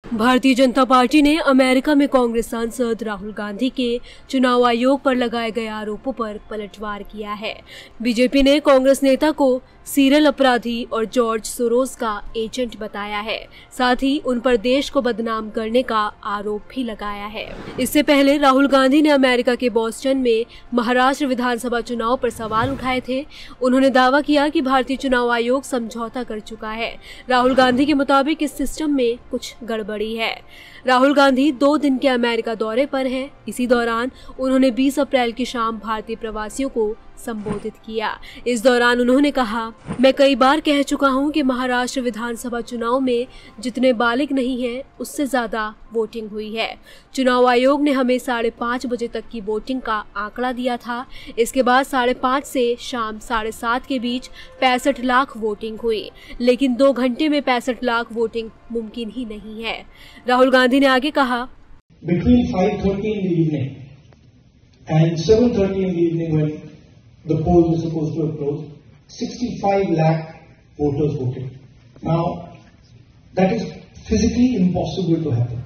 Bharatiya Janata party ने America में कांग्रेस सांसद राहुल गांधी के चुनाव आयोग पर लगाए गए आरोपों पर पलटवार किया है। बीजेपी ने कांग्रेस नेता को सीरियल अपराधी और जॉर्ज सोरोस का एजेंट बताया है, साथ ही उन पर देश को बदनाम करने का आरोप भी लगाया है। इससे पहले राहुल गांधी ने अमेरिका के बॉस्टन में महाराष्ट्र विधानसभा चुनाव पर सवाल उठाए थे। उन्होंने दावा किया कि भारतीय चुनाव आयोग समझौता कर चुका है। राहुल गांधी के मुताबिक इस सिस्टम में कुछ गड़बड़ी है। राहुल गांधी 2 दिन के अमेरिका दौरे पर हैं। इसी दौरान उन्होंने 20 अप्रैल की शाम भारतीय प्रवासियों को संबोधित किया। इस दौरान उन्होंने कहा, मैं कई बार कह चुका हूं कि महाराष्ट्र विधानसभा चुनाव में जितने बालिग नहीं हैं, उससे ज्यादा वोटिंग हुई है। चुनाव आयोग ने हमें 5:30 बजे तक की वोटिंग का आंकड़ा दिया था। इसके बाद 5:30 से शाम 7:30 के बीच 65 लाख वोटिंग हुई, लेकिन 2 घंटे में 65 लाख वोटिंग मुमकिन ही नहीं है। राहुल गांधी ने आगे कहा, Between 5:30 in the evening and 7:30 in the evening when the poll was supposed to have closed, 65 lakh voters voted. Now, that is physically impossible to happen.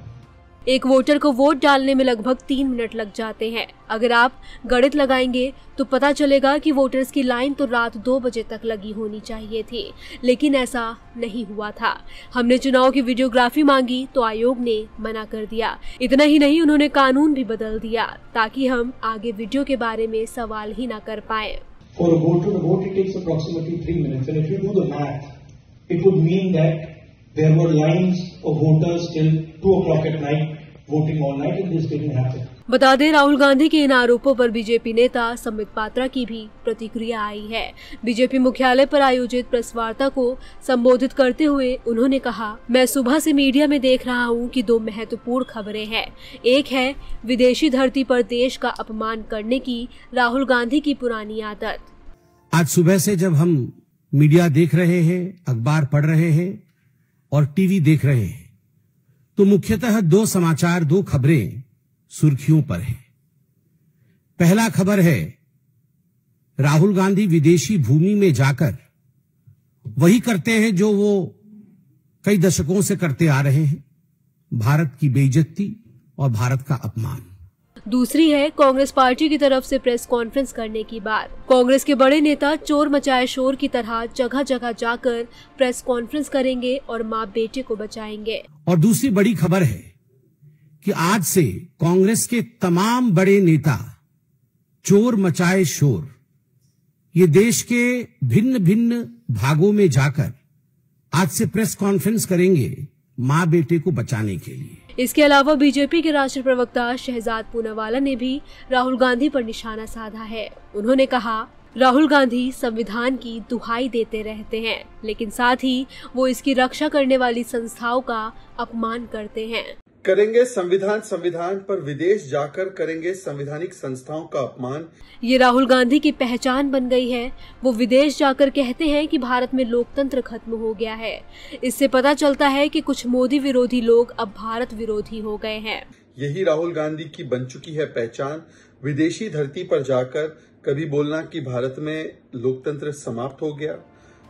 एक वोटर को वोट डालने में लगभग 3 मिनट लग जाते हैं। अगर आप गणित लगाएंगे तो पता चलेगा कि वोटर्स की लाइन तो रात 2 बजे तक लगी होनी चाहिए थी, लेकिन ऐसा नहीं हुआ था। हमने चुनाव की वीडियोग्राफी मांगी तो आयोग ने मना कर दिया। इतना ही नहीं, उन्होंने कानून भी बदल दिया ताकि हम आगे वीडियो के बारे में सवाल ही ना कर पाए। For a voter to vote, it takes approximately 3 minutes, and if you do the math, it would mean that there were lines of voters till 2 o'clock at night voting all night, and this didn't happen. बता दें, राहुल गांधी के इन आरोपों पर BJP नेता संबित पात्रा की भी प्रतिक्रिया आई है। बीजेपी मुख्यालय पर आयोजित प्रेस वार्ता को संबोधित करते हुए उन्होंने कहा, मैं सुबह से मीडिया में देख रहा हूं कि 2 महत्वपूर्ण खबरें हैं। एक है विदेशी धरती पर देश का अपमान करने की राहुल गांधी की पुरानी आदत। आज सुबह से जब हम मीडिया देख रहे हैं, अखबार पढ़ रहे हैं और टीवी देख रहे हैं, तो मुख्यतः 2 समाचार, 2 खबरें सुर्खियों पर हैं। पहला खबर है, राहुल गांधी विदेशी भूमि में जाकर वही करते हैं जो वो कई दशकों से करते आ रहे हैं, भारत की बेइज्जती और भारत का अपमान। दूसरी है कांग्रेस पार्टी की तरफ से प्रेस कॉन्फ्रेंस करने की बात। कांग्रेस के बड़े नेता चोर मचाए शोर की तरह जगह जगह जाकर प्रेस कॉन्फ्रेंस करेंगे और मां बेटे को बचाएंगे। और दूसरी बड़ी खबर है कि आज से कांग्रेस के तमाम बड़े नेता चोर मचाए शोर ये देश के भिन्न भिन्न भागों में जाकर आज से प्रेस कॉन्फ्रेंस करेंगे मां बेटे को बचाने के लिए। इसके अलावा बीजेपी के राष्ट्रीय प्रवक्ता शहजाद पूनावाला ने भी राहुल गांधी पर निशाना साधा है। उन्होंने कहा, राहुल गांधी संविधान की दुहाई देते रहते हैं, लेकिन साथ ही वो इसकी रक्षा करने वाली संस्थाओं का अपमान करते हैं। करेंगे संविधान पर विदेश जाकर करेंगे संवैधानिक संस्थाओं का अपमान। ये राहुल गांधी की पहचान बन गई है। वो विदेश जाकर कहते हैं कि भारत में लोकतंत्र खत्म हो गया है। इससे पता चलता है कि कुछ मोदी विरोधी लोग अब भारत विरोधी हो गए हैं। यही राहुल गांधी की बन चुकी है पहचान, विदेशी धरती पर जाकर कभी बोलना कि भारत में लोकतंत्र समाप्त हो गया।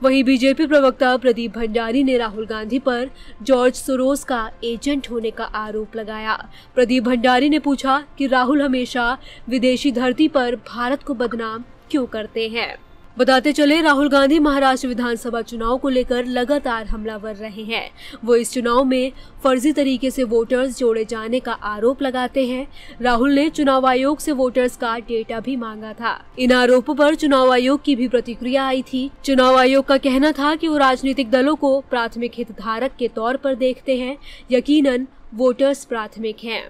वहीं बीजेपी प्रवक्ता प्रदीप भंडारी ने राहुल गांधी पर जॉर्ज सोरोस का एजेंट होने का आरोप लगाया। प्रदीप भंडारी ने पूछा कि राहुल हमेशा विदेशी धरती पर भारत को बदनाम क्यों करते हैं। बताते चले, राहुल गांधी महाराष्ट्र विधानसभा चुनाव को लेकर लगातार हमलावर रहे हैं। वो इस चुनाव में फर्जी तरीके से वोटर्स जोड़े जाने का आरोप लगाते हैं। राहुल ने चुनाव आयोग से वोटर्स का डेटा भी मांगा था। इन आरोपों पर चुनाव आयोग की भी प्रतिक्रिया आई थी। चुनाव आयोग का कहना था कि वो राजनीतिक दलों को प्राथमिक हितधारक के तौर पर देखते हैं। यकीनन वोटर्स प्राथमिक हैं।